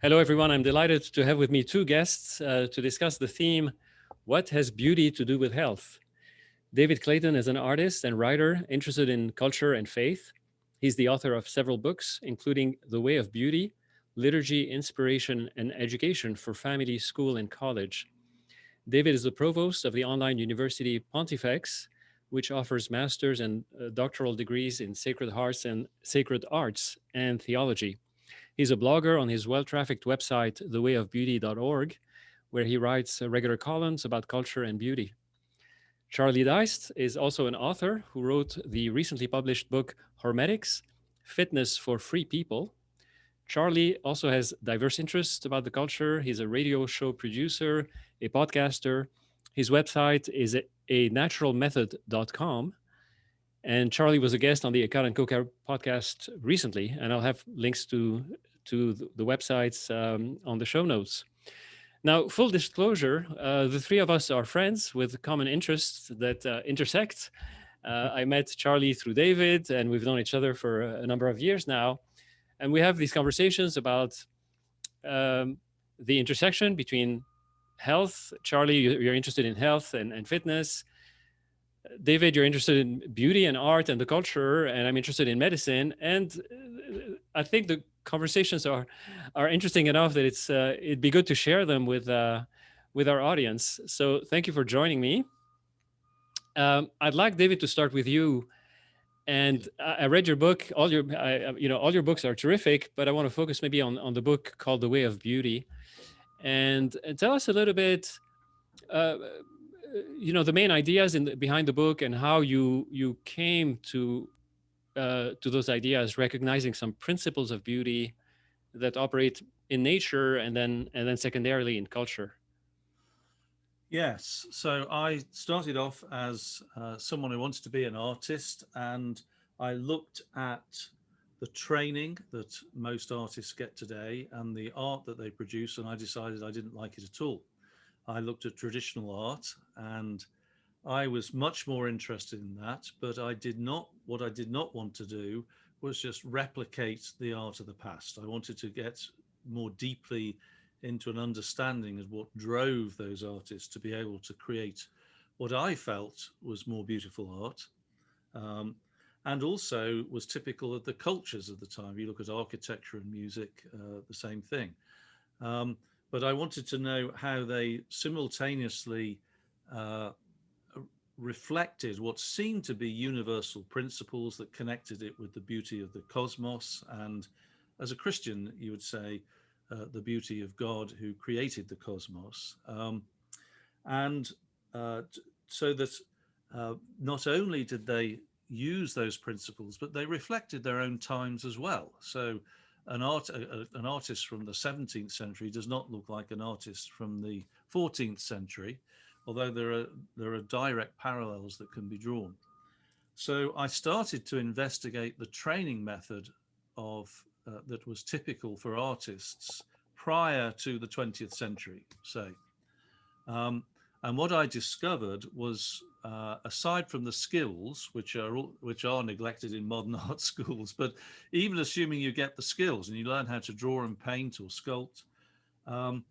Hello, everyone. I'm delighted to have with me two guests to discuss the theme What Has Beauty to Do with Health? David Clayton is an artist and writer interested in culture and faith. He's the author of several books, including The Way of Beauty, Liturgy, Inspiration, and Education for Family, School, and College. David is the provost of the online university Pontifex, which offers master's and doctoral degrees in sacred arts and theology. He's a blogger on his well trafficked website, thewayofbeauty.org, where he writes regular columns about culture and beauty. Charlie Deist is also an author who wrote the recently published book Hormetics Fitness for Free People. Charlie also has diverse interests about the culture. He's a radio show producer, a podcaster. His website is a naturalmethod.com. And Charlie was a guest on the Akar and Kokar podcast recently, and I'll have links to the websites on the show notes. Now, full disclosure, the three of us are friends with common interests that intersect. I met Charlie through David, and we've known each other for a number of years now. And we have these conversations about um, the intersection between health. Charlie, you're interested in health and fitness. David, you're interested in beauty and art and the culture, and I'm interested in medicine. And I think the conversations are interesting enough that it'd be good to share them with our audience. So thank you for joining me. I'd like David to start with you. And I read your book. All your books are terrific, but I want to focus maybe on the book called The Way of Beauty, and tell us a little bit. Uh, the main ideas behind the book and how you came to those ideas, recognizing some principles of beauty that operate in nature and then secondarily in culture. Yes, so I started off as someone who wants to be an artist, and I looked at the training that most artists get today and the art that they produce, and I decided I didn't like it at all. I looked at traditional art, and I was much more interested in that, but what I did not want to do was just replicate the art of the past. I wanted to get more deeply into an understanding of what drove those artists to be able to create what I felt was more beautiful art. Um, and also was typical of the cultures of the time. You look at architecture and music, the same thing. Um, but I wanted to know how they simultaneously uh, reflected what seemed to be universal principles that connected it with the beauty of the cosmos. And as a Christian, you would say the beauty of God who created the cosmos. And so that not only did they use those principles, but they reflected their own times as well. So an artist from the 17th century does not look like an artist from the 14th century, although there are direct parallels that can be drawn. So I started to investigate the training method of that was typical for artists prior to the 20th century, say. Um, and what I discovered was, aside from the skills, which are neglected in modern art schools, but even assuming you get the skills and you learn how to draw and paint or sculpt, um,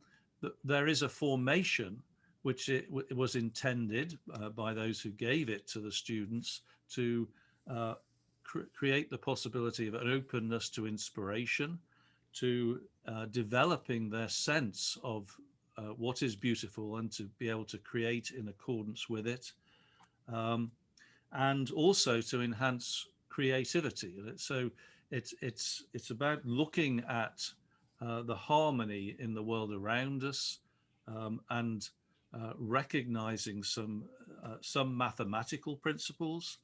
there is a formation which it was intended by those who gave it to the students to uh, create the possibility of an openness to inspiration, to developing their sense of what is beautiful and to be able to create in accordance with it, um, and also to enhance creativity. So it's about looking at the harmony in the world around us, and recognizing some mathematical principles.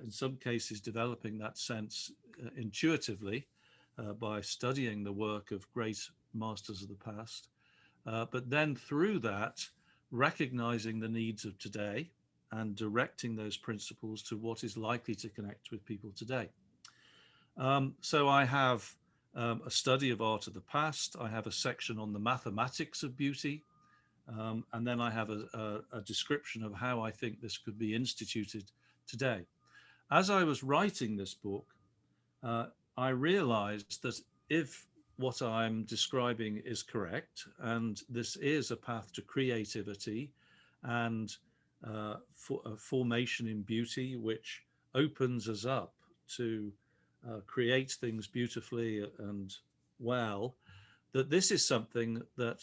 In some cases, developing that sense intuitively by studying the work of great masters of the past, but then through that, recognizing the needs of today and directing those principles to what is likely to connect with people today. So I have a study of art of the past. I have a section on the mathematics of beauty. And then I have a description of how I think this could be instituted today. As I was writing this book, uh, I realized that if what I'm describing is correct, and this is a path to creativity and for a formation in beauty, which opens us up to create things beautifully and well, that this is something that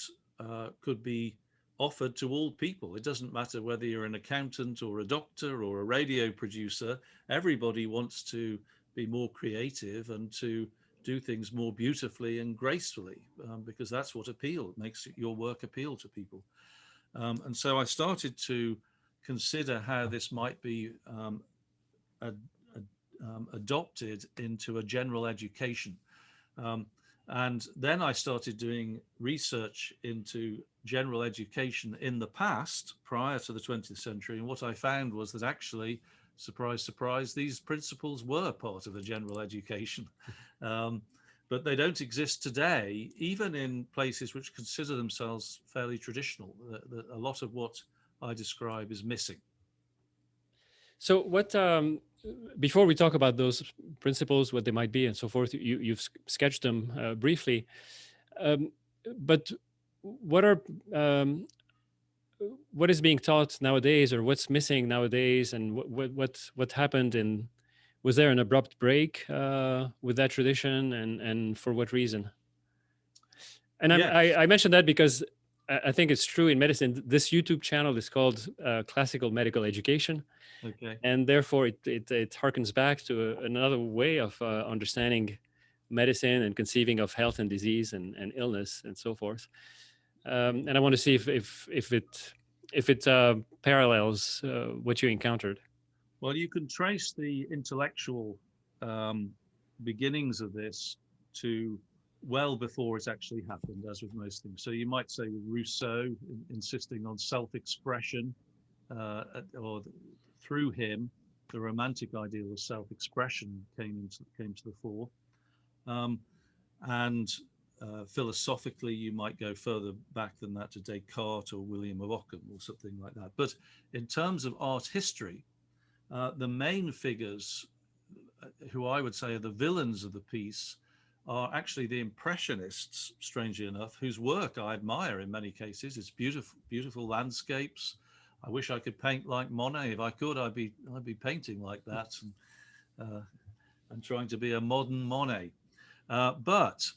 could be offered to all people. It doesn't matter whether you're an accountant or a doctor or a radio producer. Everybody wants to be more creative and to do things more beautifully and gracefully, because that's what makes your work appeal to people. And so I started to consider how this might be ad, adopted into a general education. Um, and then I started doing research into general education in the past, prior to the 20th century. And what I found was that actually, surprise, surprise, these principles were part of the general education. Um, but they don't exist today, even in places which consider themselves fairly traditional. A lot of what I describe is missing. So, what before we talk about those principles, what they might be, and so forth, you've sketched them briefly. Um, but what are what is being taught nowadays, or what's missing nowadays, and what happened in? Was there an abrupt break with that tradition, and for what reason? And Yes. I mentioned that because I think it's true in medicine. This YouTube channel is called Classical Medical Education, Okay. and therefore it harkens back to another way of understanding medicine and conceiving of health and disease and illness and so forth. And I want to see if it parallels what you encountered. Well, you can trace the intellectual um, beginnings of this to well before it's actually happened, as with most things. So you might say with Rousseau insisting on self-expression, or through him, the romantic ideal of self-expression came to the fore. Um, and philosophically, you might go further back than that to Descartes or William of Ockham or something like that. But in terms of art history, the main figures, who I would say are the villains of the piece, are actually the Impressionists, strangely enough, whose work I admire in many cases. It's beautiful, beautiful landscapes. I wish I could paint like Monet. If I could, I'd be painting like that and trying to be a modern Monet. But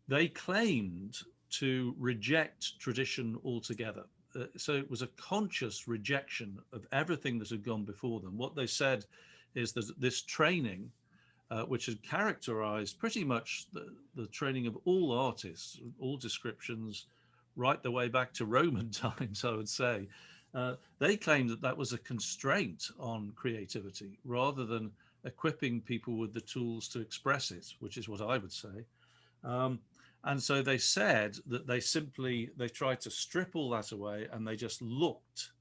they claimed to reject tradition altogether. So it was a conscious rejection of everything that had gone before them. What they said is that this training, which had characterized pretty much the training of all artists, all descriptions, right the way back to Roman times, I would say, they claimed that that was a constraint on creativity rather than equipping people with the tools to express it, which is what I would say. Um, and so they said that they tried to strip all that away and they just looked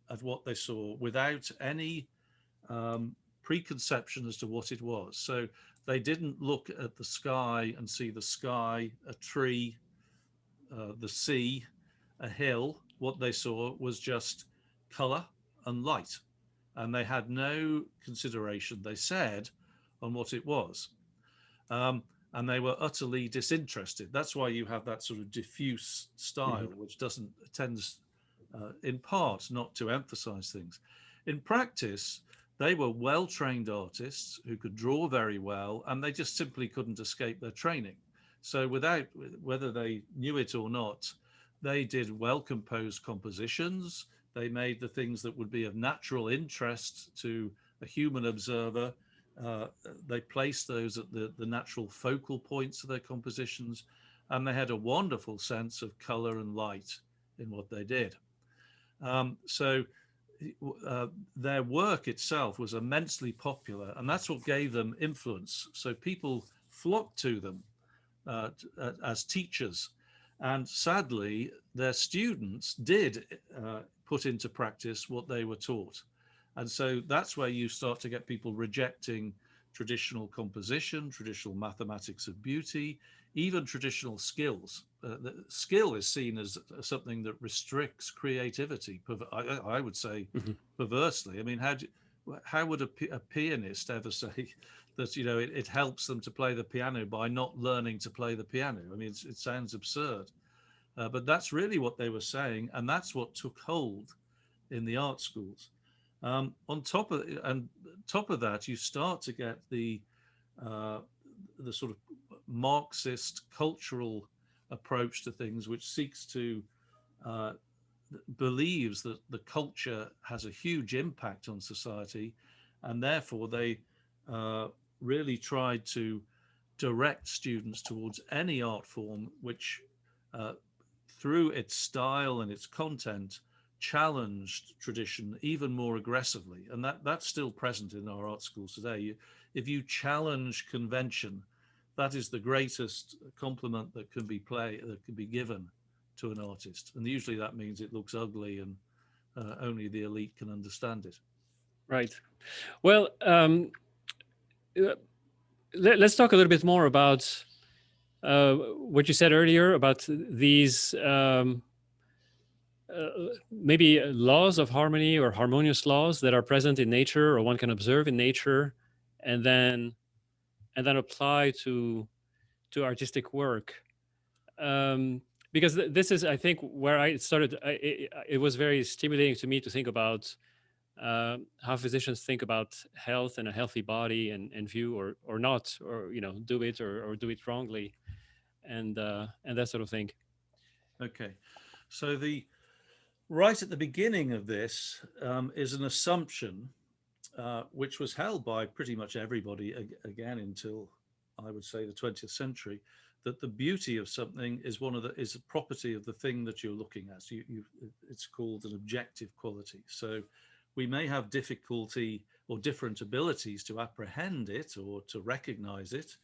at what they saw without any preconception as to what it was. So they didn't look at the sky and see the sky, a tree, the sea, a hill. What they saw was just color and light. And they had no consideration, they said, on what it was. Um, and they were utterly disinterested. That's why you have that sort of diffuse style, Mhm. which doesn't tends, in part, not to emphasize things. In practice, they were well-trained artists who could draw very well, and they just simply couldn't escape their training. So, without whether they knew it or not, they did well-composed compositions. They made the things that would be of natural interest to a human observer. uh, they placed those at the natural focal points of their compositions, and they had a wonderful sense of color and light in what they did. So their work itself was immensely popular, and that's what gave them influence. So people flocked to them as teachers, and sadly, their students did put into practice what they were taught. And so that's where you start to get people rejecting traditional composition, traditional mathematics of beauty, even traditional skills. The skill is seen as something that restricts creativity. I would say Mhm. perversely. I mean, how would a pianist ever say that it helps them to play the piano by not learning to play the piano. I mean, it sounds absurd, but that's really what they were saying, and that's what took hold in the art schools. On top of that, you start to get uh, the sort of Marxist cultural approach to things, which seeks to uh, believes that the culture has a huge impact on society, and therefore they uh, really tried to direct students towards any art form which, uh, through its style and its content, challenged tradition even more aggressively. And that's still present in our art schools today. If you challenge convention, that is the greatest compliment that can be given to an artist. And usually that means it looks ugly and only the elite can understand it. Right. Well, uh, let's talk a little bit more about what you said earlier about these maybe laws of harmony or harmonious laws that are present in nature or one can observe in nature, and then apply to artistic work. Because this is, I think, where I started. It was very stimulating to me to think about how physicians think about health and a healthy body, and view or not, or do it or do it wrongly, and that sort of thing. Okay. So the right at the beginning of this is an assumption which was held by pretty much everybody again until I would say the 20th century, that the beauty of something is a property of the thing that you're looking at. It's called an objective quality. So we may have difficulty or different abilities to apprehend it or to recognize it,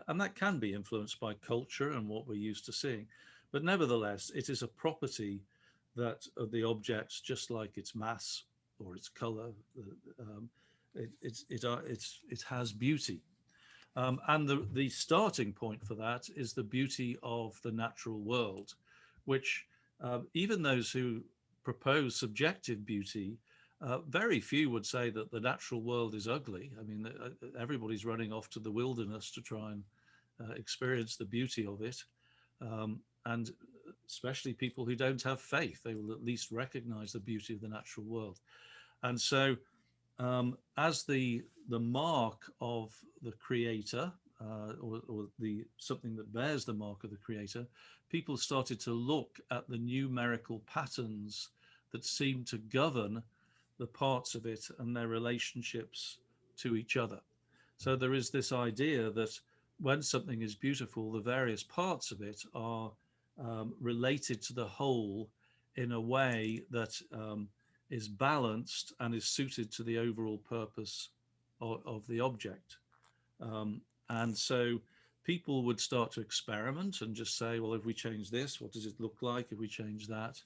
and that can be influenced by culture and what we're used to seeing. But nevertheless, it is a property that of the objects, just like its mass or its color, um, it has beauty. And the starting point for that is the beauty of the natural world, which even those who propose subjective beauty, very few would say that the natural world is ugly. I mean, everybody's running off to the wilderness to try and experience the beauty of it. And especially people who don't have faith, they will at least recognize the beauty of the natural world. And so as the mark of the creator, or the something that bears the mark of the creator, people started to look at the numerical patterns that seem to govern the parts of it and their relationships to each other. So there is this idea that when something is beautiful, the various parts of it are related to the whole in a way that is balanced and is suited to the overall purpose of the object. And so people would start to experiment and just say, well, if we change this, what does it look like if we change that?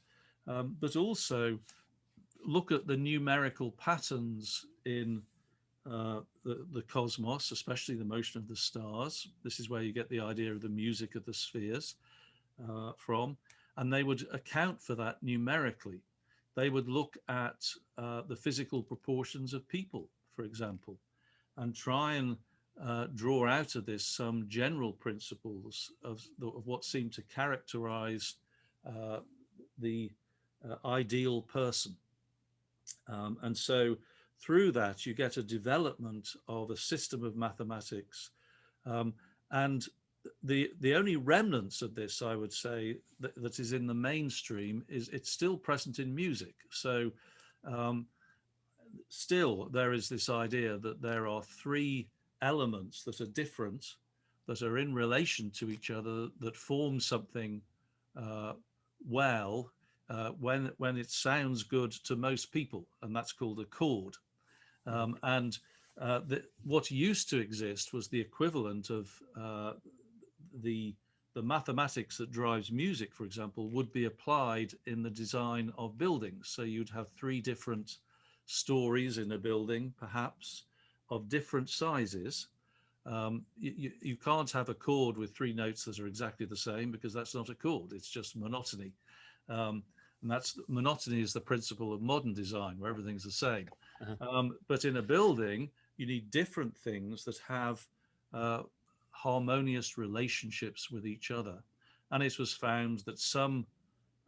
But also look at the numerical patterns in the cosmos, especially the motion of the stars. This is where you get the idea of the music of the spheres from. And they would account for that numerically. They would look at the physical proportions of people, for example, and try and draw out of this some general principles of what seem to characterize the ideal person. And so through that, you get a development of a system of mathematics. And the only remnants of this, I would say, that is in the mainstream is it's still present in music. So still there is this idea that there are three elements that are different, that are in relation to each other, that form something well when it sounds good to most people, and that's called a chord. And what used to exist was the equivalent of the mathematics that drives music, for example, would be applied in the design of buildings. So you'd have three different stories in a building, perhaps, of different sizes. You can't have a chord with three notes that are exactly the same, because that's not a chord, it's just monotony. And monotony is the principle of modern design, where everything's the same. But in a building, You need different things that have uh, harmonious relationships with each other. And it was found that some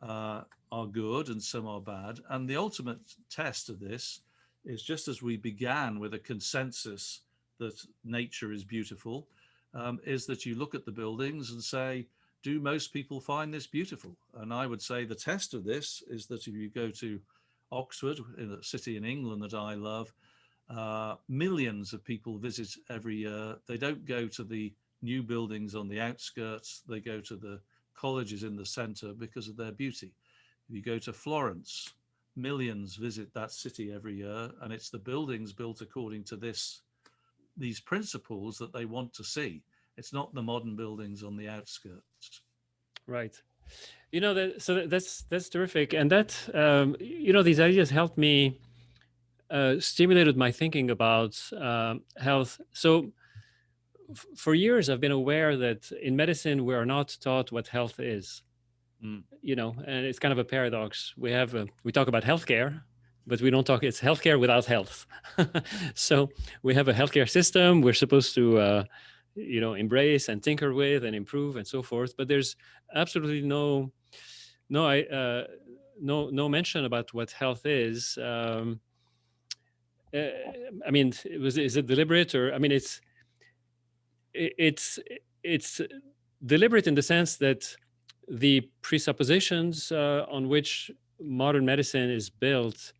uh, are good and some are bad. And the ultimate test of this is, just as we began with a consensus that nature is beautiful, is that you look at the buildings and say, do most people find this beautiful? And I would say the test of this is that if you go to Oxford, in a city in England that I love, millions of people visit every year. They don't go to the new buildings on the outskirts, they go to the colleges in the center because of their beauty. If you go to Florence, millions visit that city every year, and it's the buildings built according to these principles that they want to see. It's not the modern buildings on the outskirts. Right. That's terrific, and these ideas helped me stimulated my thinking about health. So for years, I've been aware that in medicine we are not taught what health is. Mm. And it's kind of a paradox. We talk about healthcare, but we don't talk. It's healthcare without health. So we have a healthcare system we're supposed to embrace and tinker with and improve and so forth. But there's absolutely no mention about what health is. I mean, is it deliberate, or I mean, it's it's deliberate in the sense that the presuppositions on which modern medicine is built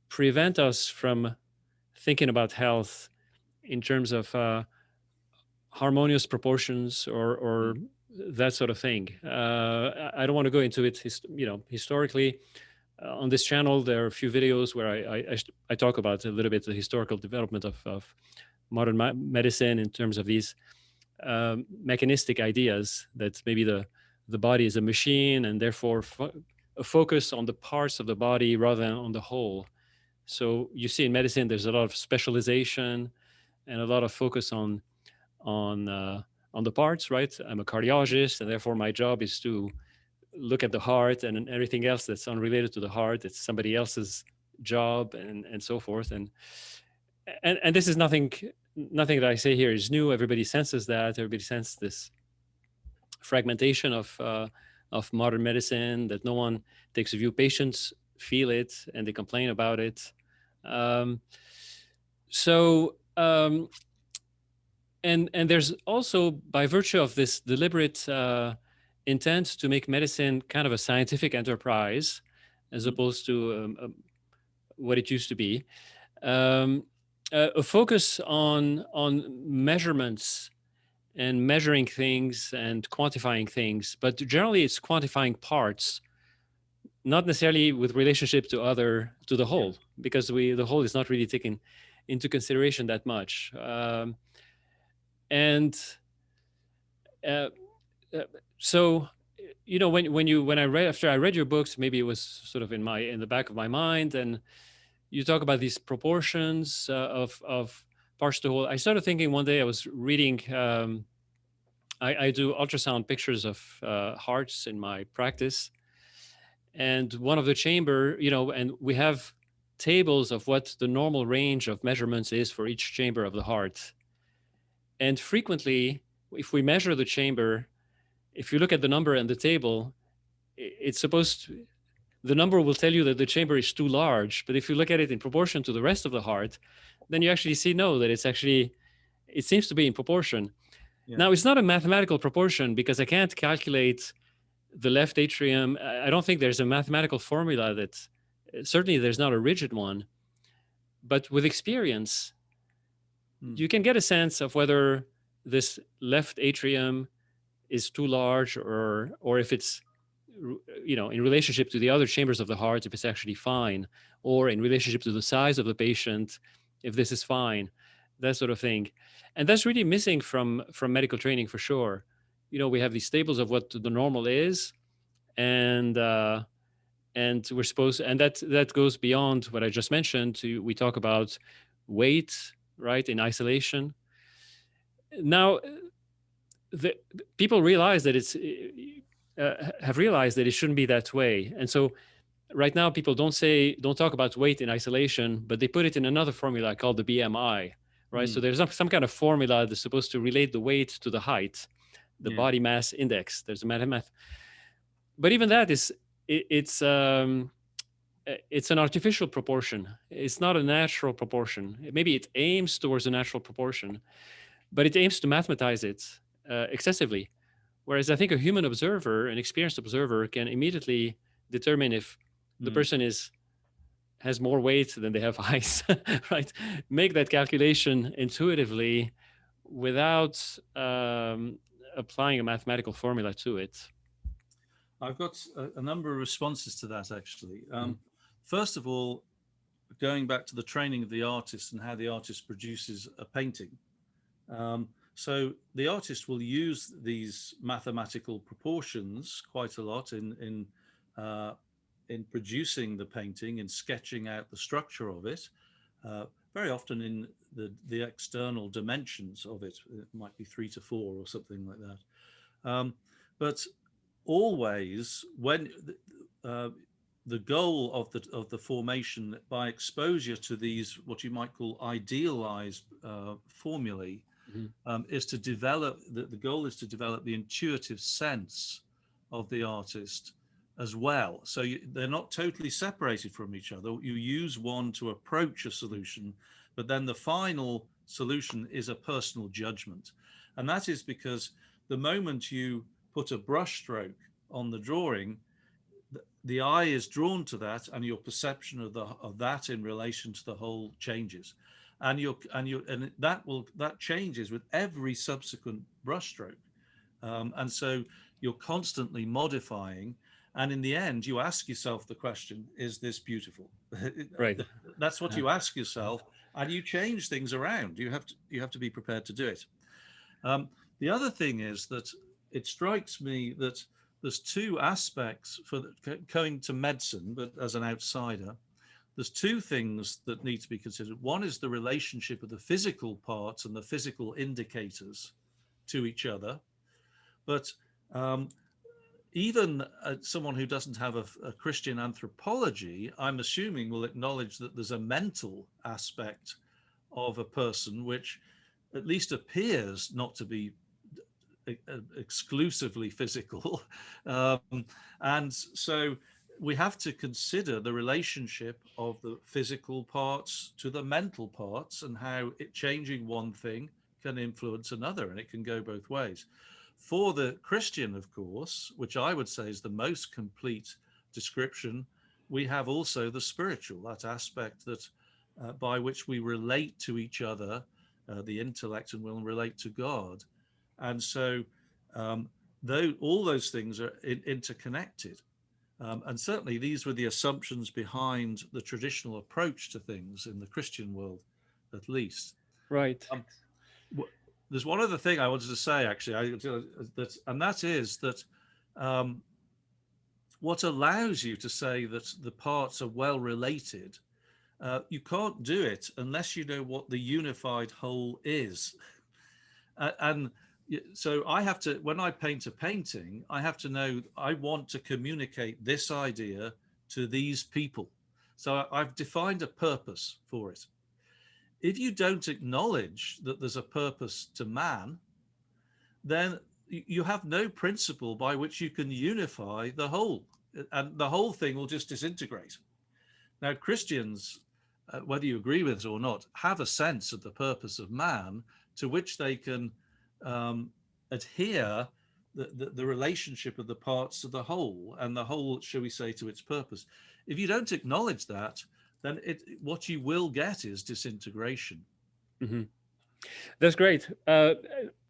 prevent us from thinking about health in terms of harmonious proportions or that sort of thing. I don't want to go into it, historically. On this channel, there are a few videos where I talk about a little bit the historical development of modern medicine in terms of these mechanistic ideas that maybe the body is a machine, and therefore a focus on the parts of the body rather than on the whole. So you see in medicine, there's a lot of specialization and a lot of focus on the parts, right? I'm a cardiologist, and therefore my job is to look at the heart, and everything else that's unrelated to the heart, it's somebody else's job, and so forth. And this is nothing that I say here is new. Everybody senses that. Everybody senses this fragmentation of modern medicine, that no one takes a view. Patients feel it and they complain about it. And there's also, by virtue of this deliberate intent to make medicine kind of a scientific enterprise, as opposed to what it used to be, a focus on measurements and measuring things and quantifying things, but generally it's quantifying parts, not necessarily with relationship to the whole, because the whole is not really taken into consideration that much. So, after I read your books, maybe it was sort of in the back of my mind, and you talk about these proportions of parts to whole. I started thinking one day, I was reading. I do ultrasound pictures of hearts in my practice, and one of the chamber, and we have tables of what the normal range of measurements is for each chamber of the heart. And frequently, if we measure the chamber, if you look at the number in the table, the number will tell you that the chamber is too large. But if you look at it in proportion to the rest of the heart, then you actually see, no, that it seems to be in proportion. Yeah. Now, it's not a mathematical proportion, because I can't calculate the left atrium. I don't think there's a mathematical formula certainly there's not a rigid one. But with experience, you can get a sense of whether this left atrium is too large, or if it's, in relationship to the other chambers of the heart, if it's actually fine, or in relationship to the size of the patient, if this is fine, that sort of thing. And that's really missing from medical training, for sure. We have these tables of what the normal is, and we're supposed, and that goes beyond what I just mentioned. We talk about weight, right, in isolation. Now, the people realize that have realized that it shouldn't be that way, and so right now people don't talk about weight in isolation, but they put it in another formula called the BMI, right? So Mm, there's some kind of formula that's supposed to relate the weight to the height, the yeah. body mass index. There's a math, but even that is it's an artificial proportion. It's not a natural proportion. Maybe it aims towards a natural proportion, but it aims to mathematize it excessively. Whereas I think a human observer, an experienced observer, can immediately determine if the Mm. person has more weight than they have height, right? Make that calculation intuitively without applying a mathematical formula to it. I've got a number of responses to that actually. Mhm. First of all, going back to the training of the artist and how the artist produces a painting. So the artist will use these mathematical proportions quite a lot uh, in producing the painting, in sketching out the structure of it. Very often in the external dimensions of it. It might be 3 to 4 or something like that. But always when uh, the goal of the formation by exposure to these what you might call idealized formulae Mhm. is to develop the goal is to develop the intuitive sense of the artist as well. So they're not totally separated from each other. You use one to approach a solution, but then the final solution is a personal judgment. And that is because the moment you put a brush stroke on the drawing, the eye is drawn to that, and your perception of that in relation to the whole changes, and that changes with every subsequent brushstroke, and so you're constantly modifying, and in the end, you ask yourself the question: Is this beautiful? Right. That's what you ask yourself, and you change things around. You have to be prepared to do it. Um, the other thing is that it strikes me that there's two aspects for going to medicine, but as an outsider, there's two things that need to be considered. One is the relationship of the physical parts and the physical indicators to each other. But um, even someone who doesn't have a Christian anthropology, I'm assuming will acknowledge that there's a mental aspect of a person which at least appears not to be exclusively physical. And so we have to consider the relationship of the physical parts to the mental parts and how changing one thing can influence another, and it can go both ways. For the Christian, of course, which I would say is the most complete description, we have also the spiritual, that aspect that by which we relate to each other, the intellect, and will relate to God. And so, though all those things are interconnected, and certainly these were the assumptions behind the traditional approach to things in the Christian world, at least. Right. Um, there's one other thing I wanted to say, actually, and that is that um, what allows you to say that the parts are well related, you can't do it unless you know what the unified whole is. And so I have to, when I paint a painting, I have to know I want to communicate this idea to these people. So I've defined a purpose for it. If you don't acknowledge that there's a purpose to man, then you have no principle by which you can unify the whole, and the whole thing will just disintegrate. Now, Christians, whether you agree with it or not, have a sense of the purpose of man to which they can adhere the relationship of the parts to the whole, and the whole, shall we say, to its purpose. If you don't acknowledge that, then what you will get is disintegration. Hmm. That's great.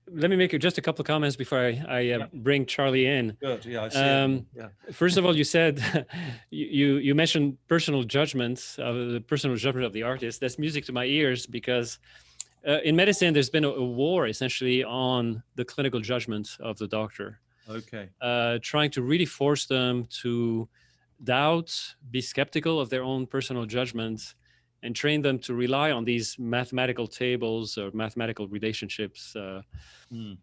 Let me make just a couple of comments before I Yeah, bring Charlie in. good. Yeah, I see it. Um, Yeah. First of all, you said you mentioned personal judgments, the personal judgment of the artist. That's music to my ears because in medicine, there's been a war essentially on the clinical judgment of the doctor, Okay. trying to really force them to doubt, be skeptical of their own personal judgments, and train them to rely on these mathematical tables or mathematical relationships. Mm.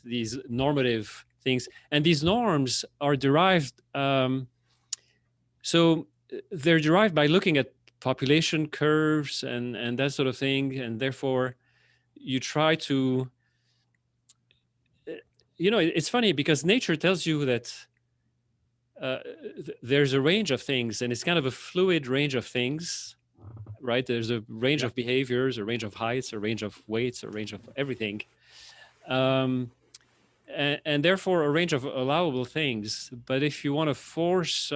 These normative things. And these norms are derived. So they're derived by looking at population curves and that sort of thing, and therefore you try to. It's funny because nature tells you that there's a range of things, and it's kind of a fluid range of things, right? There's a range Yeah. of behaviors, a range of heights, a range of weights, a range of everything, and therefore a range of allowable things. But if you want to force,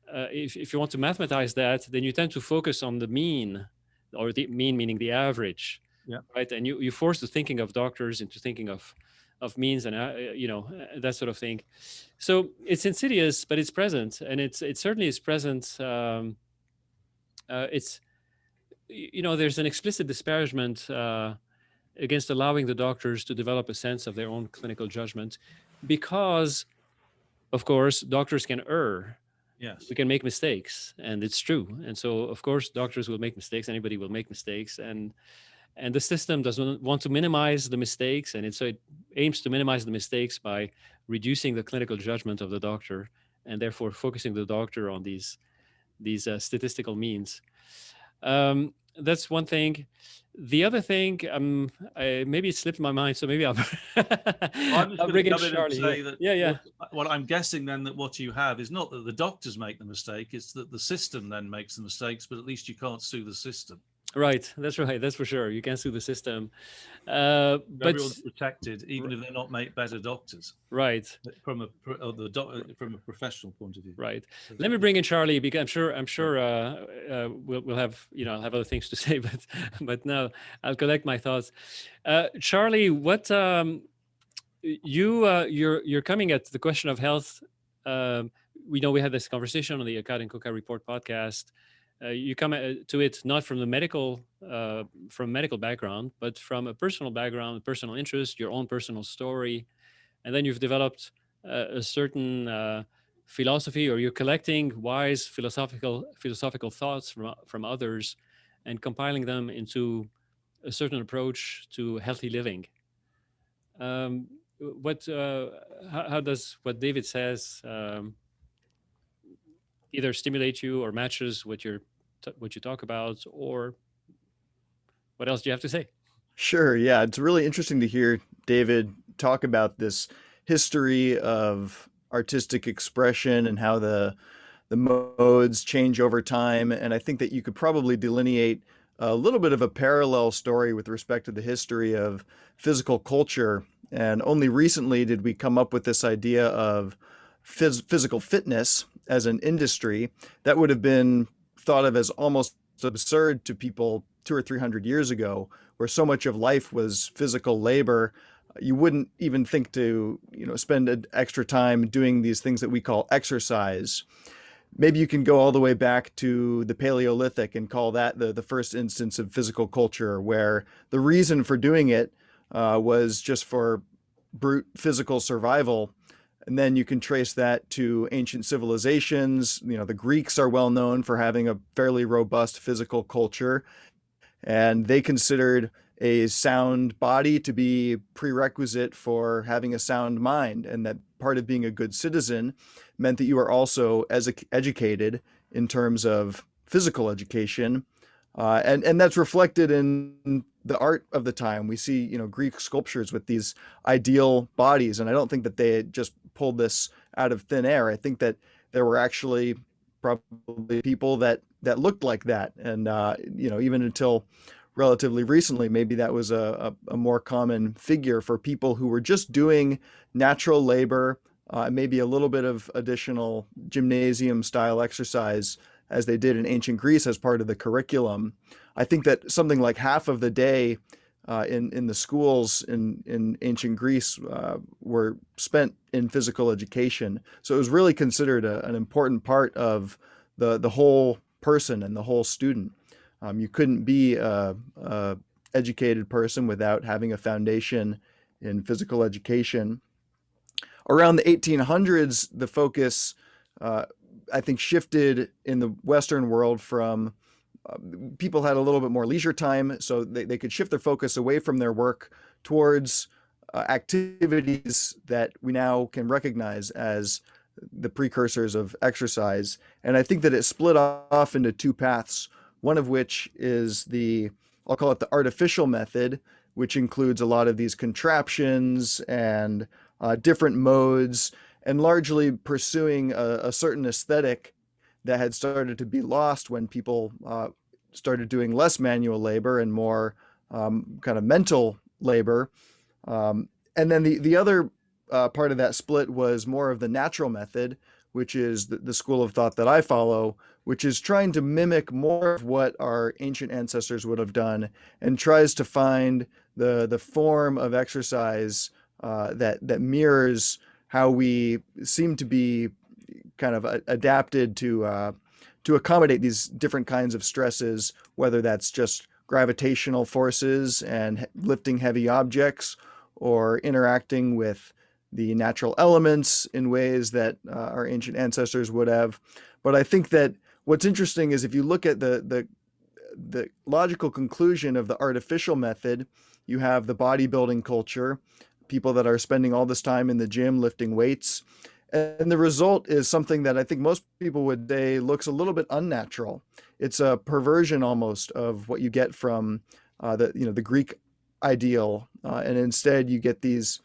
if you want to mathematize that, then you tend to focus on the mean, or the mean meaning the average, Yeah. right? And you force the thinking of doctors into thinking of means and that sort of thing. So it's insidious, but it's present, and it certainly is present. It's there's an explicit disparagement against allowing the doctors to develop a sense of their own clinical judgment, because, of course, doctors can err. Yes. We can make mistakes, and it's true. And so, of course, doctors will make mistakes. Anybody will make mistakes, and the system doesn't want to minimize the mistakes, and so it aims to minimize the mistakes by reducing the clinical judgment of the doctor, and therefore focusing the doctor on these statistical means. That's one thing. The other thing, maybe it slipped my mind, so maybe I'll I'm just I'll going bring to in come in and Charlie. say that Yeah. what I'm guessing then that what you have is not that the doctors make the mistake, it's that the system then makes the mistakes, but at least you can't sue the system. Right. That's right. That's for sure. You can't sue the system. But everyone's protected, even if they're not made better doctors. Right. From a professional point of view. Right. Let me bring in Charlie, because I'm sure we'll have I'll have other things to say, but now I'll collect my thoughts. Charlie, what you're coming at the question of health. We know we had this conversation on the Akkad and Koka Report podcast. You come to it not from the medical background, but from a personal background, personal interest, your own personal story, and then you've developed a certain philosophy, or you're collecting wise philosophical thoughts from others, and compiling them into a certain approach to healthy living. How does what David says either stimulate you or matches what you talk about, or what else do you have to say? Sure. Yeah, it's really interesting to hear David talk about this history of artistic expression and how the modes change over time. And I think that you could probably delineate a little bit of a parallel story with respect to the history of physical culture. And only recently did we come up with this idea of physical fitness as an industry that would have been thought of as almost absurd to people 200 or 300 years ago, where so much of life was physical labor. You wouldn't even think to, spend an extra time doing these things that we call exercise. Maybe you can go all the way back to the Paleolithic and call that the first instance of physical culture, where the reason for doing it was just for brute physical survival. And then you can trace that to ancient civilizations. The Greeks are well known for having a fairly robust physical culture, and they considered a sound body to be prerequisite for having a sound mind, and that part of being a good citizen meant that you were also educated in terms of physical education. And that's reflected in the art of the time. We see, Greek sculptures with these ideal bodies, and I don't think that they just pulled this out of thin air. I think that there were actually probably people that looked like that, and even until relatively recently, maybe that was a more common figure for people who were just doing natural labor, maybe a little bit of additional gymnasium style exercise, as they did in ancient Greece as part of the curriculum. I think that something like half of the day in the schools in ancient Greece were spent in physical education. So it was really considered an important part of the whole person and the whole student. You couldn't be a educated person without having a foundation in physical education. Around the 1800s, the focus, I think, shifted in the Western world from people had a little bit more leisure time, so they could shift their focus away from their work towards activities that we now can recognize as the precursors of exercise. And I think that it split off into two paths, one of which is I'll call it the artificial method, which includes a lot of these contraptions and different modes, and largely pursuing a certain aesthetic that had started to be lost when people started doing less manual labor and more kind of mental labor. And then the other part of that split was more of the natural method, which is the school of thought that I follow, which is trying to mimic more of what our ancient ancestors would have done, and tries to find the form of exercise that mirrors how we seem to be kind of adapted to accommodate these different kinds of stresses, whether that's just gravitational forces and lifting heavy objects, or interacting with the natural elements in ways that our ancient ancestors would have. But I think that what's interesting is if you look at the logical conclusion of the artificial method, you have the bodybuilding culture, people that are spending all this time in the gym lifting weights. And the result is something that I think most people would say looks a little bit unnatural. It's a perversion almost of what you get from the Greek ideal, and instead you get these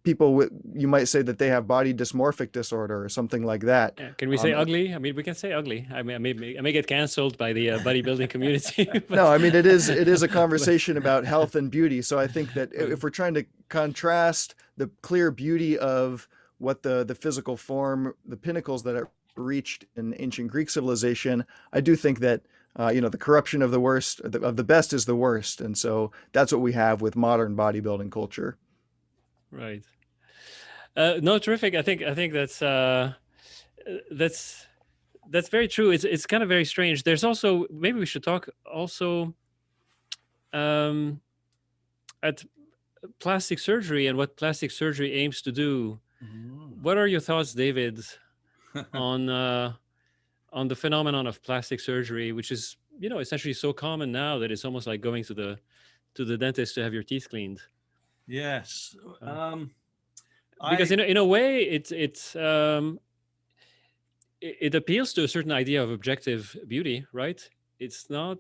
people with, you might say that they have body dysmorphic disorder or something like that. Yeah. Can we say ugly? I mean, we can say ugly. I mean, I may get canceled by the bodybuilding community. But... No, I mean, it is a conversation about health and beauty. So I think that if we're trying to contrast the clear beauty of what the physical form, the pinnacles that are reached in ancient Greek civilization, I do think that the corruption of the worst, of the best, is the worst, and so that's what we have with modern bodybuilding culture. Right. No, terrific. I think that's very true. It's kind of very strange. There's also, maybe we should talk also at plastic surgery and what plastic surgery aims to do. What are your thoughts, David, on the phenomenon of plastic surgery, which is, essentially so common now that it's almost like going to the dentist to have your teeth cleaned? Yes. Because in a way, it appeals to a certain idea of objective beauty, right? It's not.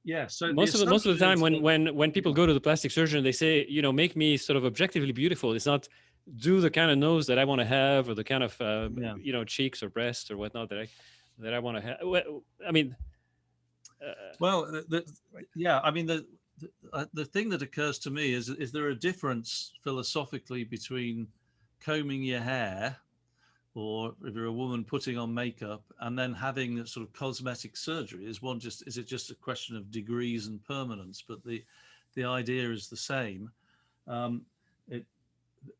Yeah. So most of the time, when people go to the plastic surgeon, they say, make me sort of objectively beautiful. It's not do the kind of nose that I want to have, or the kind of cheeks or breasts or whatnot that I want to have. Well, I mean, I mean, the thing that occurs to me is there a difference philosophically between combing your hair, or if you're a woman putting on makeup, and then having that sort of cosmetic surgery? Is it just a question of degrees and permanence? But the idea is the same.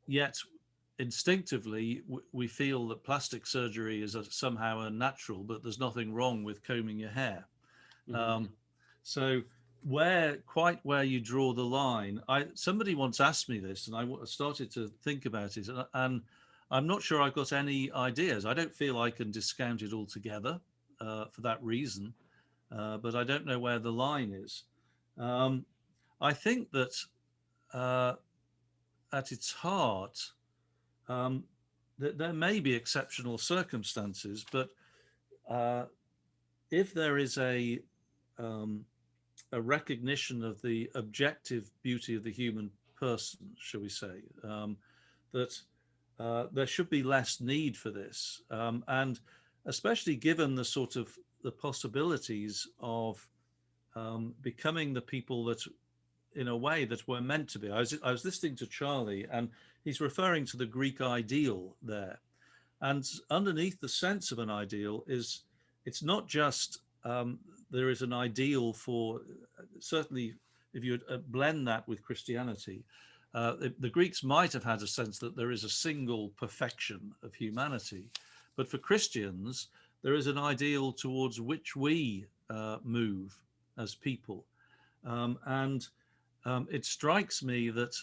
Yet instinctively we feel that plastic surgery is somehow unnatural, but there's nothing wrong with combing your hair. So where you draw the line, somebody once asked me this, and I started to think about it, and I'm not sure I've got any ideas. I don't feel I can discount it altogether for that reason, but I don't know where the line is. I think that at its heart, that there may be exceptional circumstances, but if there is a recognition of the objective beauty of the human person, shall we say, that there should be less need for this, and especially given the sort of the possibilities of becoming the people that, in a way, that we're meant to be. I was listening to Charlie, and he's referring to the Greek ideal there, and underneath the sense of an ideal is, it's not just there is an ideal for, certainly if you blend that with Christianity, the Greeks might have had a sense that there is a single perfection of humanity, but for Christians there is an ideal towards which we move as people, and it strikes me that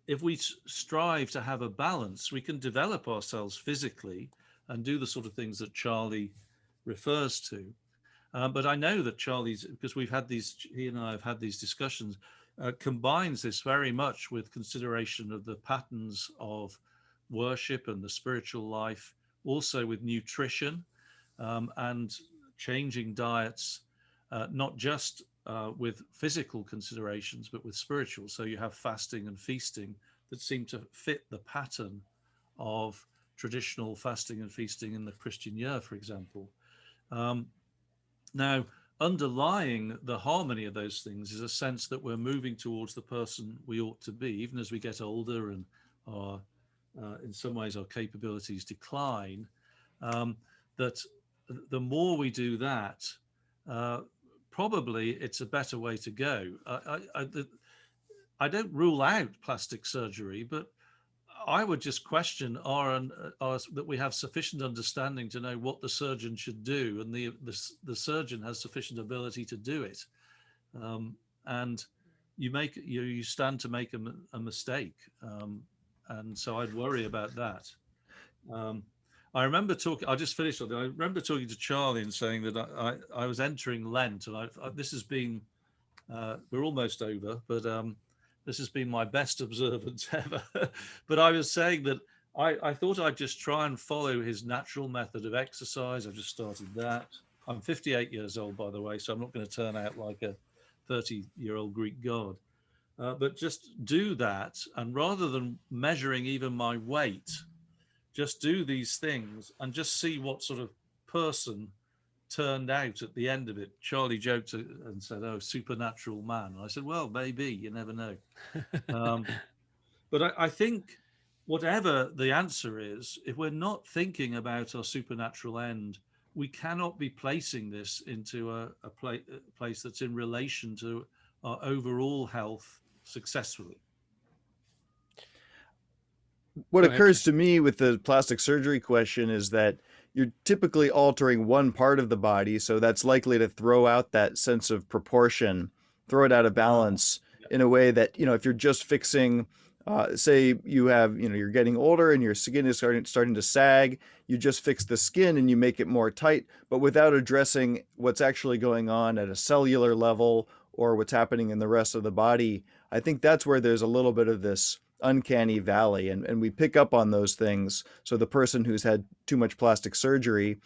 if we strive to have a balance, we can develop ourselves physically and do the sort of things that Charlie refers to. But I know that Charlie's, because he and I have had these discussions, combines this very much with consideration of the patterns of worship and the spiritual life, also with nutrition, and changing diets, not just with physical considerations, but with spiritual. So you have fasting and feasting that seem to fit the pattern of traditional fasting and feasting in the Christian year, for example. Now, underlying the harmony of those things is a sense that we're moving towards the person we ought to be, even as we get older and our, in some ways, our capabilities decline. That the more we do that, probably it's a better way to go. I don't rule out plastic surgery, but I would just question that we have sufficient understanding to know what the surgeon should do, and the surgeon has sufficient ability to do it. And you stand to make a mistake, and so I'd worry about that. I remember talking. I just finished. I remember talking to Charlie and saying that I was entering Lent, and this has been. We're almost over, but this has been my best observance ever. But I was saying that I thought I'd just try and follow his natural method of exercise. I've just started that. I'm 58 years old, by the way, so I'm not going to turn out like a 30-year-old Greek god. But just do that, and rather than measuring even my weight, just do these things and just see what sort of person turned out at the end of it. Charlie joked and said, "Oh, supernatural man." And I said, "Well, maybe, you never know." But I think whatever the answer is, if we're not thinking about our supernatural end, we cannot be placing this into a place that's in relation to our overall health successfully. What occurs to me with the plastic surgery question is that you're typically altering one part of the body, so that's likely to throw out that sense of proportion, throw it out of balance in a way that, if you're just fixing, say you have, you're getting older and your skin is starting to sag, you just fix the skin and you make it more tight, but without addressing what's actually going on at a cellular level or what's happening in the rest of the body. I think that's where there's a little bit of this uncanny valley, and we pick up on those things. So the person who's had too much plastic surgery,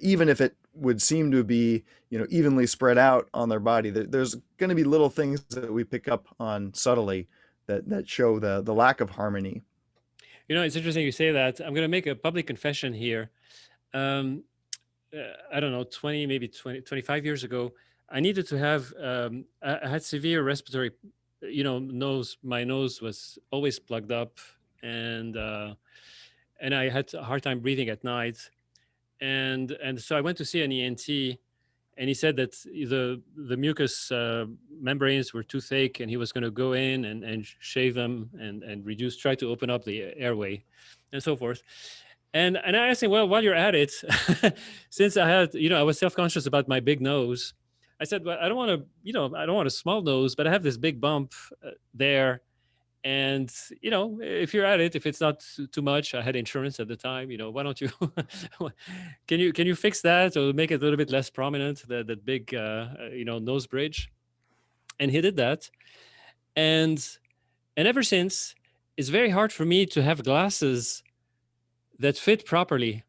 even if it would seem to be evenly spread out on their body, there's going to be little things that we pick up on subtly that show the lack of harmony. It's interesting you say that. I'm going to make a public confession here. I don't know, 25 years ago, I needed to have, I had severe respiratory, my nose was always plugged up, and I had a hard time breathing at night. And so I went to see an ENT, and he said that the mucous membranes were too thick, and he was going to go in and shave them and try to open up the airway and so forth. And I asked him, well, while you're at it, since I had, I was self-conscious about my big nose, I said, well, I don't want a small nose, but I have this big bump there. And, if you're at it, if it's not too much, I had insurance at the time, why don't you, can you fix that or make it a little bit less prominent, that big, nose bridge? And he did that. And ever since, it's very hard for me to have glasses that fit properly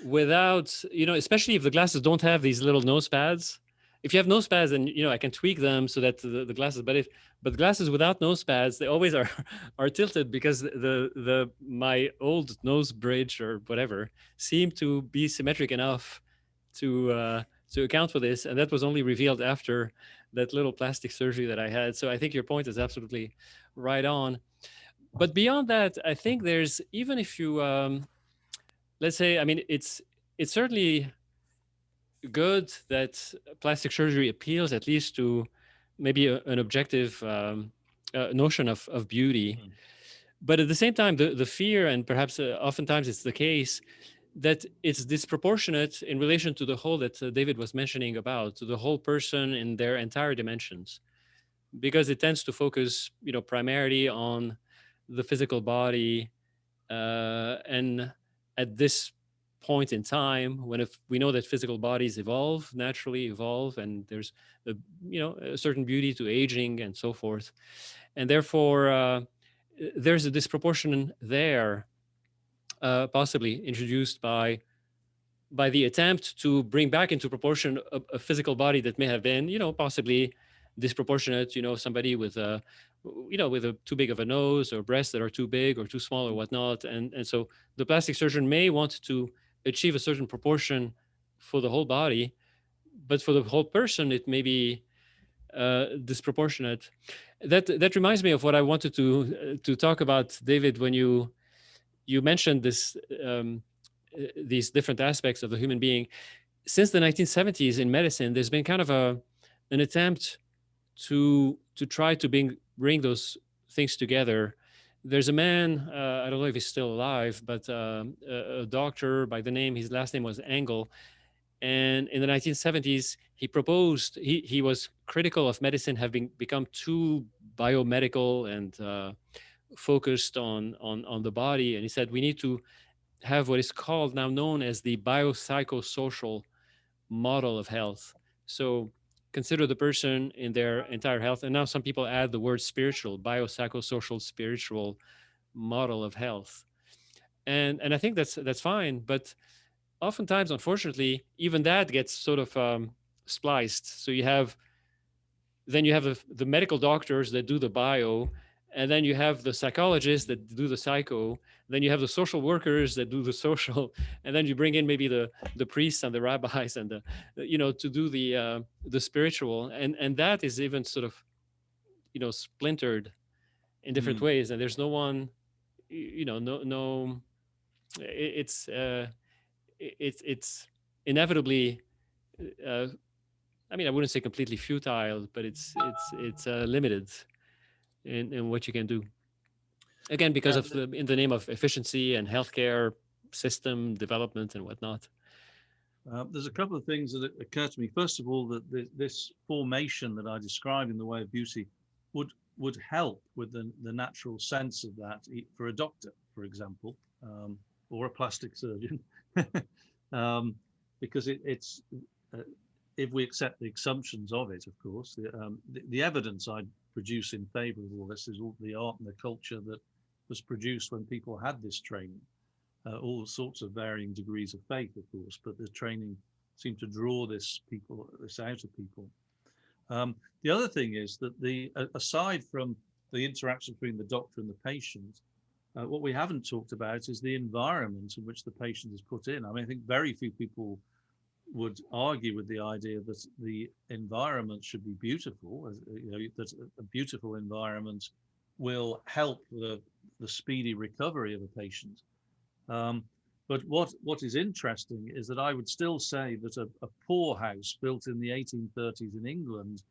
without, especially if the glasses don't have these little nose pads. If you have nose pads, then I can tweak them so that the glasses. But glasses without nose pads, they always are tilted because my old nose bridge or whatever seemed to be symmetric enough to account for this, and that was only revealed after that little plastic surgery that I had. So I think your point is absolutely right on. But beyond that, I think there's, even if you let's say, it's certainly good that plastic surgery appeals at least to maybe an objective notion of beauty. Mm-hmm. But at the same time, the fear, and perhaps oftentimes it's the case, that it's disproportionate in relation to the whole that David was mentioning about, to the whole person in their entire dimensions, because it tends to focus, primarily on the physical body, and at this point in time when if we know that physical bodies naturally evolve, and there's a, a certain beauty to aging and so forth, and therefore there's a disproportion there, possibly introduced by the attempt to bring back into proportion a physical body that may have been, possibly disproportionate. Somebody with with a too big of a nose, or breasts that are too big or too small or whatnot, and so the plastic surgeon may want to achieve a certain proportion for the whole body, but for the whole person it may be disproportionate. That reminds me of what I wanted to talk about, David, when you mentioned this. These different aspects of the human being. Since the 1970s in medicine, there's been kind of an attempt to try to bring those things together. There's a man, I don't know if he's still alive, but a doctor by the name, his last name was Engel. And in the 1970s, he was critical of medicine having become too biomedical and focused on the body. And he said, we need to have what is called, now known as, the biopsychosocial model of health. So consider the person in their entire health. And now some people add the word spiritual, biopsychosocial spiritual model of health. And I think that's fine. But oftentimes, unfortunately, even that gets sort of spliced. So you have the medical doctors that do the bio, and then you have the psychologists that do the psycho, then you have the social workers that do the social, and then you bring in maybe the priests and the rabbis and to do the spiritual, and that is even sort of splintered in different ways, and there's no one, no, it's inevitably, I mean, I wouldn't say completely futile, but it's limited in what you can do. Again, because of in the name of efficiency and healthcare system development and whatnot. There's a couple of things that occur to me. First of all, that this formation that I described in the way of beauty would help with the natural sense of that for a doctor, for example, or a plastic surgeon, because it's if we accept the assumptions of it, of course, the evidence I produce in favor of all this is all the art and the culture that was produced when people had this training, all sorts of varying degrees of faith, of course, but the training seemed to draw this out of people. The other thing is that aside from the interaction between the doctor and the patient, what we haven't talked about is the environment in which the patient is put in. I mean, I think very few people would argue with the idea that the environment should be beautiful, that a beautiful environment will help the speedy recovery of a patient. But what is interesting is that I would still say that a poorhouse built in the 1830s in England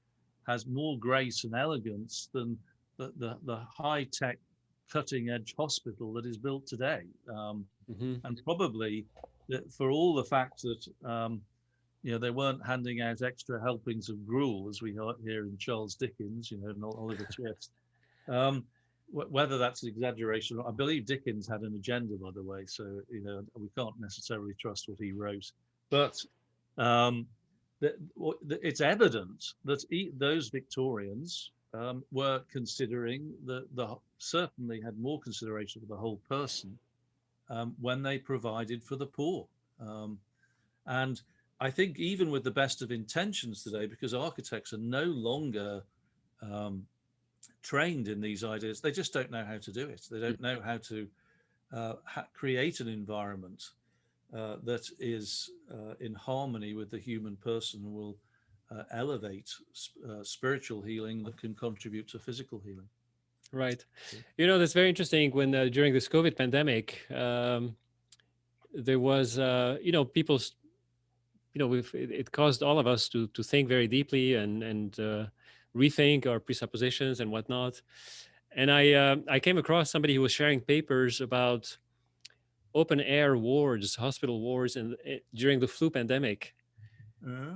has more grace and elegance than the high-tech, cutting-edge hospital that is built today. And probably for all the fact that they weren't handing out extra helpings of gruel as we hear in Charles Dickens, and Oliver Twist. Whether that's an exaggeration, I believe Dickens had an agenda, by the way, so we can't necessarily trust what he wrote. But it's evident that those Victorians were considering certainly had more consideration for the whole person when they provided for the poor. And I think even with the best of intentions today, because architects are no longer trained in these ideas, they just don't know how to do it. They don't know how to create an environment that is in harmony with the human person and will elevate spiritual healing that can contribute to physical healing. Right. That's very interesting. When during this COVID pandemic, there was, people, it caused all of us to think very deeply and rethink our presuppositions and whatnot. And I came across somebody who was sharing papers about open air wards, hospital wards, and during the flu pandemic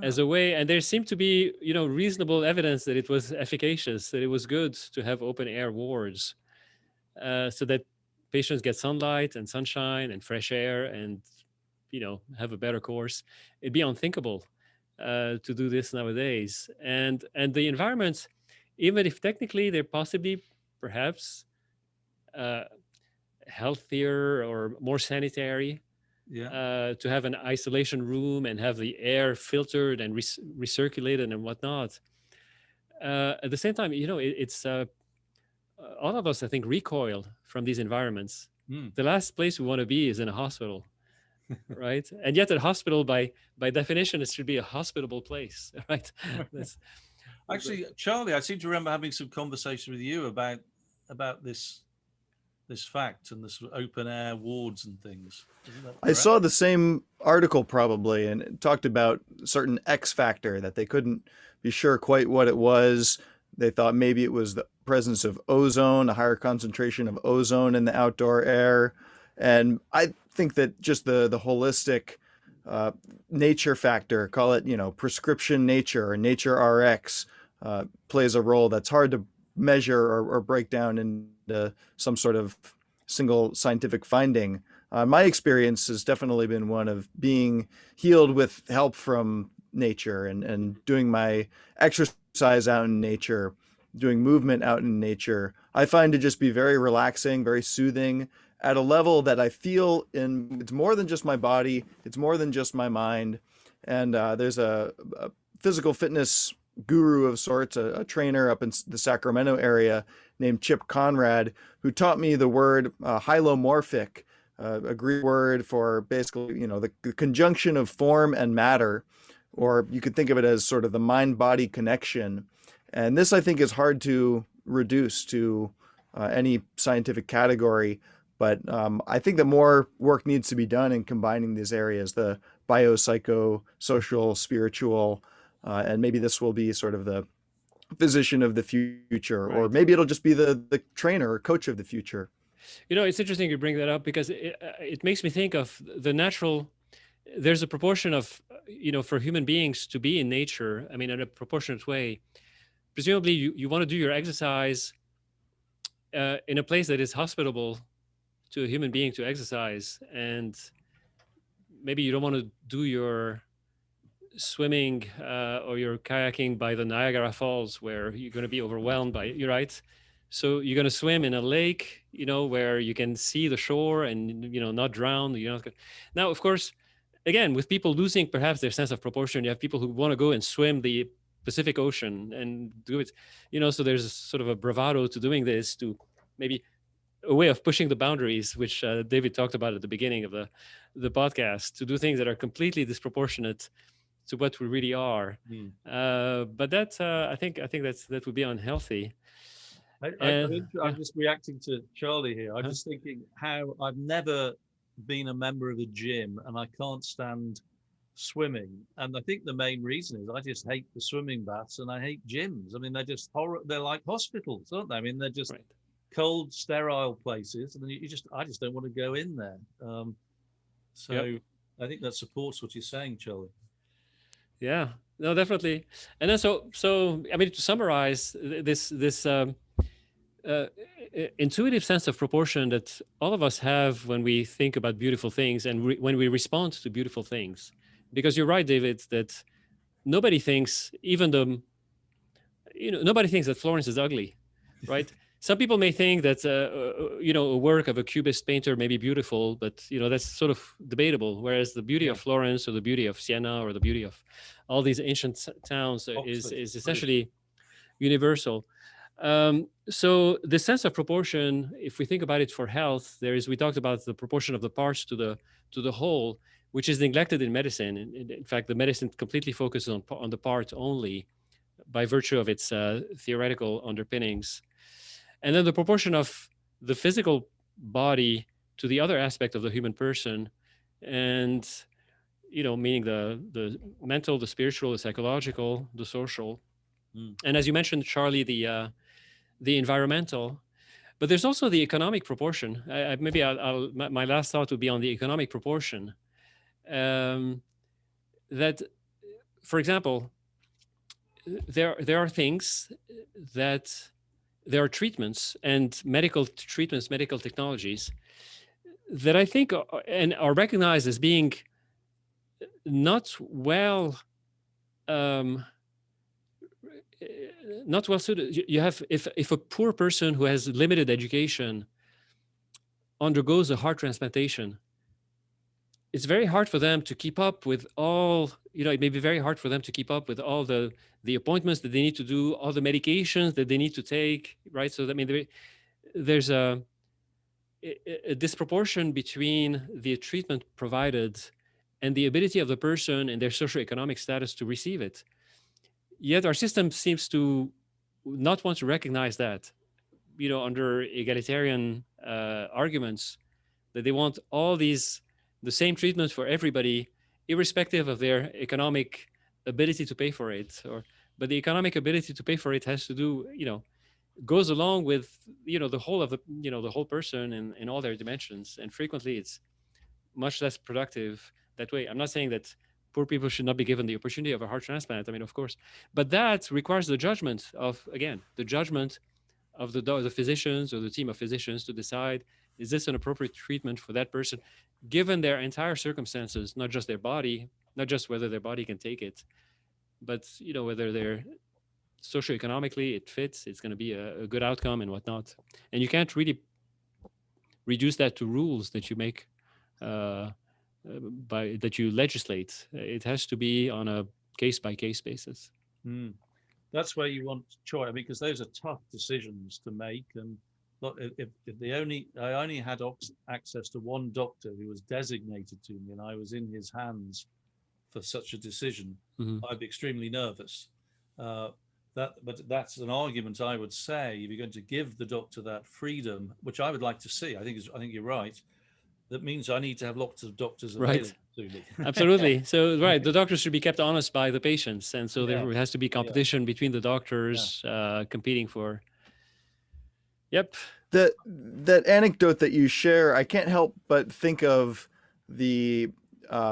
as a way. And there seemed to be, reasonable evidence that it was efficacious, that it was good to have open air wards, so that patients get sunlight and sunshine and fresh air, and have a better course. It'd be unthinkable to do this nowadays. And the environments, even if technically they're possibly perhaps uh, healthier or more sanitary, Yeah. to have an isolation room and have the air filtered and recirculated and whatnot. At the same time, it's all of us, I think, recoil from these environments. Mm. The last place we want to be is in a hospital, right? And yet, a hospital, by definition, it should be a hospitable place, right? That's, Actually, Charlie, I seem to remember having some conversation with you about this fact and the sort of open air wards and things. Isn't that I correct? saw the same article probably, and it talked about certain X factor that they couldn't be sure quite what it was. They thought maybe it was the presence of ozone, a higher concentration of ozone in the outdoor air. And I think that just the holistic uh, nature factor, call it, prescription nature or nature RX, plays a role that's hard to measure or break down into some sort of single scientific finding. My experience has definitely been one of being healed with help from nature and doing my exercise out in nature, doing movement out in nature. I find to just be very relaxing, very soothing at a level that I feel it's more than just my body, it's more than just my mind. And there's a physical fitness guru of sorts, a trainer up in the Sacramento area named Chip Conrad, who taught me the word hylomorphic, a Greek word for basically, the conjunction of form and matter, or you could think of it as sort of the mind-body connection. And this, I think, is hard to reduce to any scientific category. But I think that more work needs to be done in combining these areas, the biopsychosocial, spiritual, and maybe this will be sort of the physician of the future, or right. maybe it'll just be the trainer or coach of the future. It's interesting you bring that up because it makes me think of the natural. There's a proportion of, for human beings to be in nature, I mean, in a proportionate way. Presumably, you want to do your exercise in a place that is hospitable to a human being to exercise. And maybe you don't want to do your swimming or your kayaking by the Niagara Falls where you're going to be overwhelmed by it, you're right. So you're going to swim in a lake, where you can see the shore and, not drown. Now, of course, again, with people losing perhaps their sense of proportion, you have people who want to go and swim the Pacific Ocean and do it, so there's sort of a bravado to doing this, to maybe a way of pushing the boundaries, which David talked about at the beginning of the podcast, to do things that are completely disproportionate to what we really are. But that I think that would be unhealthy. I'm just reacting to Charlie here. I'm just thinking how I've never been a member of a gym and I can't stand swimming. And I think the main reason is I just hate the swimming baths and I hate gyms. I mean, they're just they're like hospitals, aren't they? I mean, they're just right. cold, sterile places, and I just don't want to go in there. Yep. I think that supports what you're saying, Charlie. Yeah, no, definitely. And then so I mean, to summarize this intuitive sense of proportion that all of us have when we think about beautiful things and when we respond to beautiful things. Because you're right, David, that nobody thinks, nobody thinks that Florence is ugly, right? Some people may think that a work of a Cubist painter may be beautiful, but that's sort of debatable. Whereas the beauty of Florence or the beauty of Siena or the beauty of all these ancient towns is essentially universal. So the sense of proportion, if we think about it for health, we talked about the proportion of the parts to the whole, which is neglected in medicine. In fact, the medicine completely focuses on the part only by virtue of its theoretical underpinnings. And then the proportion of the physical body to the other aspect of the human person, and meaning the mental, the spiritual, the psychological, the social, and as you mentioned, Charlie, the environmental. But there's also the economic proportion. My last thought would be on the economic proportion. That, for example, there are things that. There are treatments and medical treatments, medical technologies that I think are recognized as being not well, um, not well suited. You have, if a poor person who has limited education undergoes a heart transplantation, it's very hard for them to keep up with all, it may be very hard for them to keep up with all the appointments that they need to do, all the medications that they need to take, right? So I mean, there's a disproportion between the treatment provided and the ability of the person and their socioeconomic status to receive it. Yet our system seems to not want to recognize that, under egalitarian arguments, that they want all the same treatment for everybody, irrespective of their economic ability to pay for it. But the economic ability to pay for it has to do, goes along with, the whole of the whole person in all their dimensions. And frequently it's much less productive that way. I'm not saying that poor people should not be given the opportunity of a heart transplant. I mean, of course, but that requires the judgment of the physicians or the team of physicians to decide, is this an appropriate treatment for that person, given their entire circumstances, not just their body, not just whether their body can take it, but whether they're socioeconomically it fits, it's going to be a good outcome and whatnot. And you can't really reduce that to rules that you make that you legislate. It has to be on a case by case basis. That's where you want choice. I mean, because those are tough decisions to make. And look, if I only had access to one doctor who was designated to me, and I was in his hands for such a decision, I'd be extremely nervous. But that's an argument I would say, if you're going to give the doctor that freedom, which I would like to see. I think you're right. That means I need to have lots of doctors available to me. Absolutely. So, right, the doctors should be kept honest by the patients, and so there has to be competition between the doctors competing for. Yep. That anecdote that you share, I can't help but think of the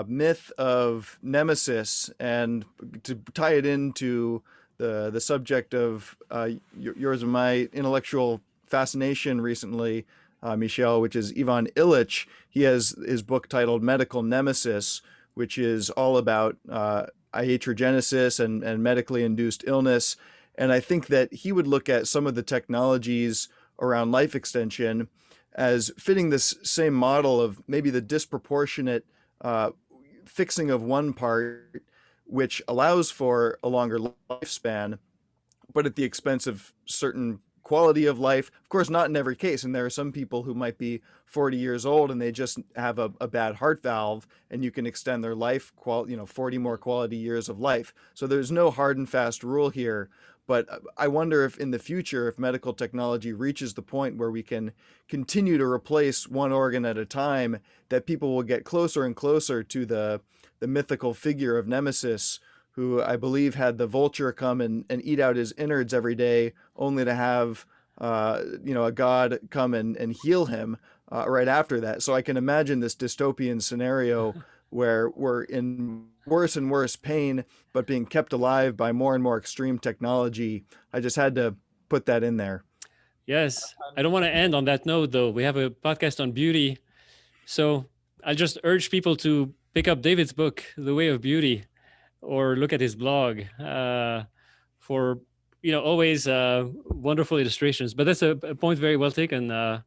myth of Nemesis, and to tie it into the subject of yours and my intellectual fascination recently, Michel, which is Ivan Illich. He has his book titled Medical Nemesis, which is all about iatrogenesis and medically induced illness. And I think that he would look at some of the technologies around life extension as fitting this same model of maybe the disproportionate fixing of one part, which allows for a longer lifespan, but at the expense of certain quality of life. Of course, not in every case. And there are some people who might be 40 years old and they just have a bad heart valve, and you can extend their life, 40 more quality years of life. So there's no hard and fast rule here. But I wonder if in the future, if medical technology reaches the point where we can continue to replace one organ at a time, that people will get closer and closer to the mythical figure of Nemesis, who I believe had the vulture come and eat out his innards every day, only to have a god come and heal him right after that. So I can imagine this dystopian scenario where we're in worse and worse pain, but being kept alive by more and more extreme technology. I just had to put that in there. Yes. I don't want to end on that note, though. We have a podcast on beauty. So I just urge people to pick up David's book, The Way of Beauty, or look at his blog for, always wonderful illustrations. But that's a point very well taken,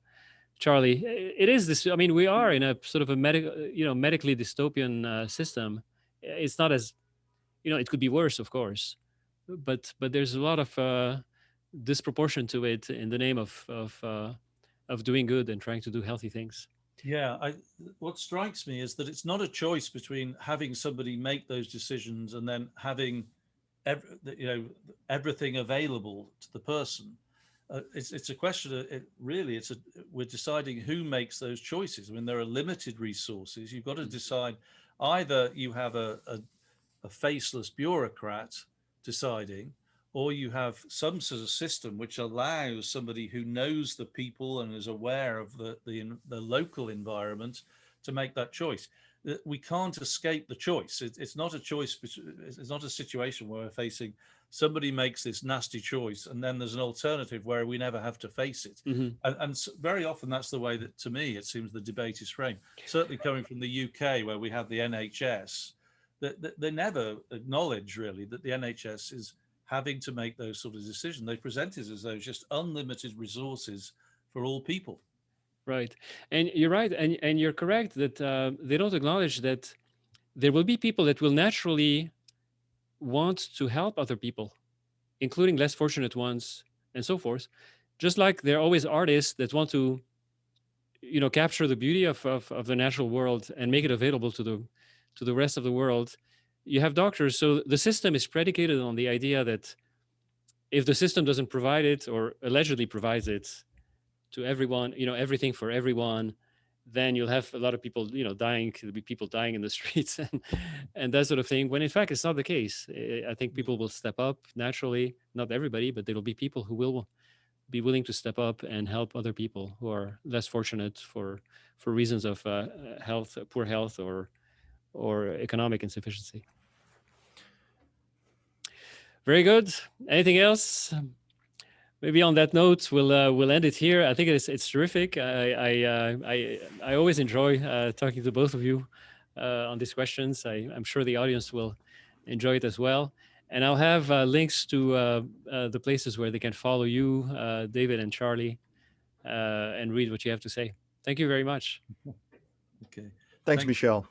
Charlie. It is this. I mean, we are in a sort of a medically dystopian system. It's not as, it could be worse, of course, but there's a lot of disproportion to it in the name of doing good and trying to do healthy things. Yeah, what strikes me is that it's not a choice between having somebody make those decisions and then having everything available to the person. It's a question of we're deciding who makes those choices. I mean, there are limited resources. You've got to decide, either you have a faceless bureaucrat deciding, or you have some sort of system which allows somebody who knows the people and is aware of the local environment to make that choice. We can't escape the choice. It's not a choice. It's not a situation where we're facing somebody makes this nasty choice and then there's an alternative where we never have to face it. And very often that's the way that, to me, it seems the debate is framed. Certainly coming from the UK, where we have the NHS, they never acknowledge really that the NHS is having to make those sort of decisions. They present it as though it's just unlimited resources for all people. Right. And you're right. And you're correct that they don't acknowledge that there will be people that will naturally want to help other people, including less fortunate ones and so forth. Just like there are always artists that want to, capture the beauty of the natural world and make it available to the rest of the world. You have doctors. So the system is predicated on the idea that if the system doesn't provide it or allegedly provides it to everyone, everything for everyone, then you'll have a lot of people, dying. There'll be people dying in the streets and that sort of thing. When in fact, it's not the case. I think people will step up naturally. Not everybody, but there will be people who will be willing to step up and help other people who are less fortunate for reasons of health, poor health, or economic insufficiency. Very good. Anything else? Maybe on that note, we'll end it here. I think it's terrific. I always enjoy talking to both of you on these questions. I'm sure the audience will enjoy it as well. And I'll have links to the places where they can follow you, David and Charlie, and read what you have to say. Thank you very much. Okay. Thanks, Michel.